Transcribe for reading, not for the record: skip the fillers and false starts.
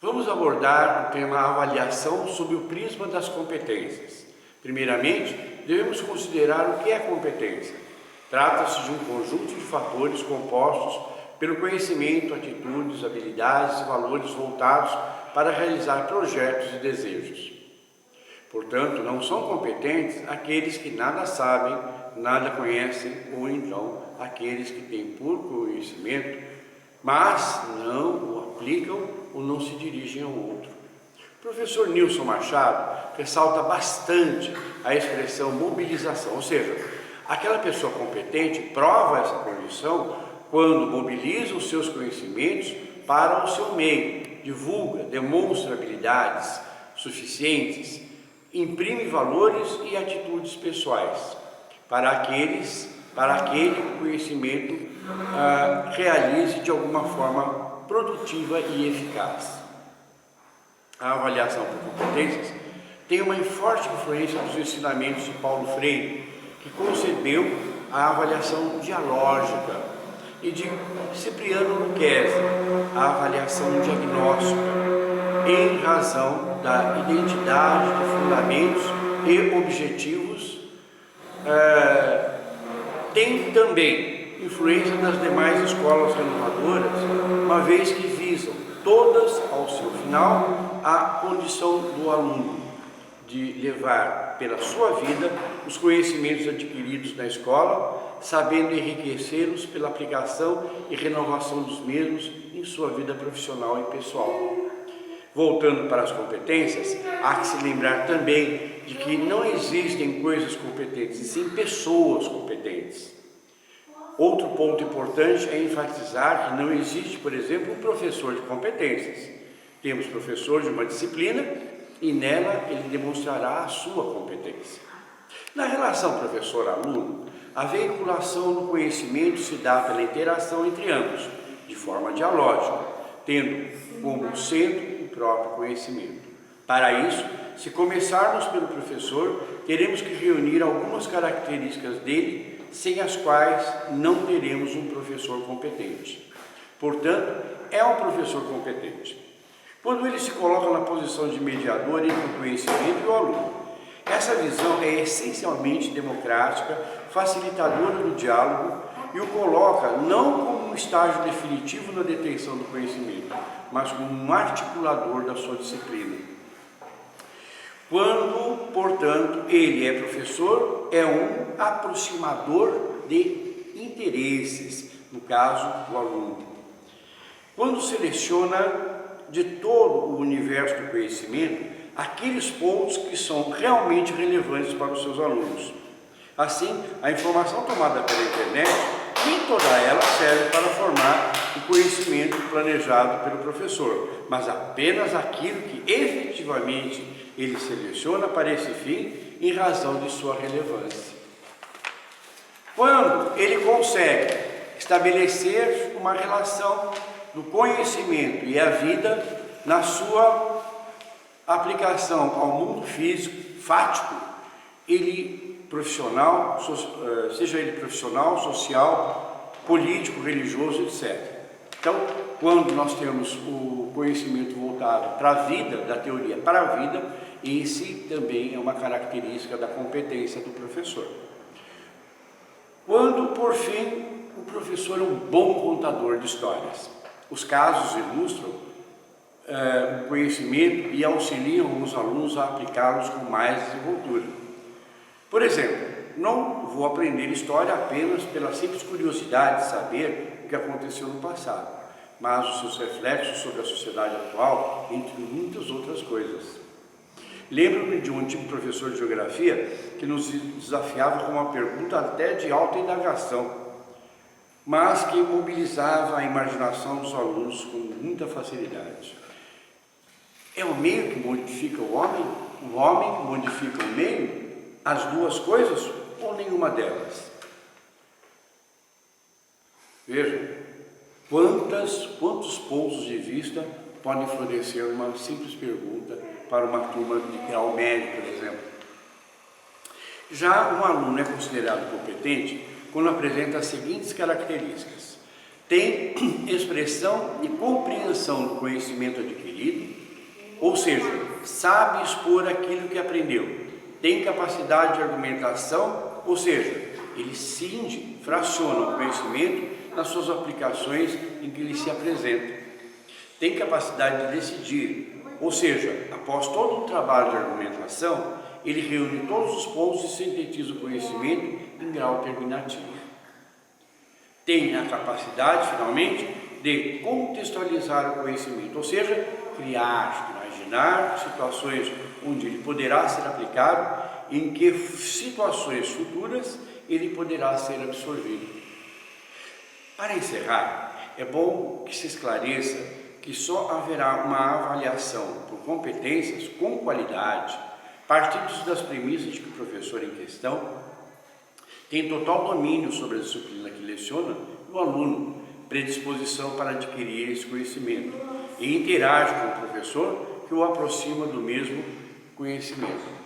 Vamos abordar o tema avaliação sob o prisma das competências. Primeiramente, devemos considerar o que é competência. Trata-se de um conjunto de fatores compostos pelo conhecimento, atitudes, habilidades e valores voltados para realizar projetos e desejos. Portanto, não são competentes aqueles que nada sabem, nada conhecem, ou então aqueles que têm pouco conhecimento, mas não o aplicam ou não se dirigem ao outro. O professor Nilson Machado ressalta bastante a expressão mobilização, ou seja, aquela pessoa competente prova essa condição quando mobiliza os seus conhecimentos para o seu meio, divulga, demonstra habilidades suficientes, imprime valores e atitudes pessoais para aquele conhecimento realize de alguma forma produtiva e eficaz. A avaliação por competências tem uma forte influência dos ensinamentos de Paulo Freire, que concebeu a avaliação dialógica, e de Cipriano Luquezzi, a avaliação diagnóstica, em razão da identidade de fundamentos e objetivos. Tem também influência das demais escolas renovadoras, uma vez que visam todas, ao seu final, a condição do aluno de levar pela sua vida os conhecimentos adquiridos na escola, sabendo enriquecê-los pela aplicação e renovação dos mesmos em sua vida profissional e pessoal. Voltando para as competências, há que se lembrar também de que não existem coisas competentes, e sim pessoas competentes. Outro ponto importante é enfatizar que não existe, por exemplo, um professor de competências. Temos professor de uma disciplina e nela ele demonstrará a sua competência. Na relação professor-aluno, a veiculação do conhecimento se dá pela interação entre ambos, de forma dialógica, tendo como centro o próprio conhecimento. Para isso, se começarmos pelo professor, teremos que reunir algumas características dele, sem as quais não teremos um professor competente. Portanto, é um professor competente quando ele se coloca na posição de mediador entre o conhecimento e o aluno. Essa visão é essencialmente democrática, facilitadora do diálogo e o coloca não como um estágio definitivo na detenção do conhecimento, mas como um articulador da sua disciplina. Quando, portanto, ele é professor, é um aproximador de interesses, no caso, o aluno. Quando seleciona de todo o universo do conhecimento aqueles pontos que são realmente relevantes para os seus alunos. Assim, a informação tomada pela internet, nem toda ela serve para formar o conhecimento planejado pelo professor, mas apenas aquilo que efetivamente ele seleciona para esse fim em razão de sua relevância. Quando ele consegue estabelecer uma relação do conhecimento e a vida na sua aplicação ao mundo físico, fático, ele profissional, seja ele profissional, social, político, religioso, etc. Então, quando nós temos o conhecimento voltado para a vida, da teoria para a vida, esse também é uma característica da competência do professor. Quando, por fim, o professor é um bom contador de histórias. Os casos ilustram o conhecimento e auxiliam os alunos a aplicá-los com mais desenvoltura. Por exemplo, não vou aprender história apenas pela simples curiosidade de saber o que aconteceu no passado, mas os seus reflexos sobre a sociedade atual, entre muitas outras coisas. Lembro-me de um antigo professor de geografia que nos desafiava com uma pergunta até de alta indagação, mas que mobilizava a imaginação dos alunos com muita facilidade. É o meio que modifica o homem que modifica o meio, as duas coisas ou nenhuma delas? Vejam, quantos pontos de vista podem florescer uma simples pergunta para uma turma de grau médio, por exemplo. Já um aluno é considerado competente quando apresenta as seguintes características: tem expressão e compreensão do conhecimento adquirido, inserido, ou seja, sabe expor aquilo que aprendeu, tem capacidade de argumentação, ou seja, ele cinge, fraciona o conhecimento nas suas aplicações em que ele se apresenta. Tem capacidade de decidir, ou seja, após todo um trabalho de argumentação, ele reúne todos os pontos e sintetiza o conhecimento em grau terminativo. Tem a capacidade, finalmente, de contextualizar o conhecimento, ou seja, criar, imaginar situações onde ele poderá ser aplicado, em que situações futuras ele poderá ser absorvido. Para encerrar, é bom que se esclareça que só haverá uma avaliação por competências com qualidade, partindo das premissas de que o professor em questão tem total domínio sobre a disciplina que leciona e o aluno predisposição para adquirir esse conhecimento e interage com o professor que o aproxima do mesmo conhecimento.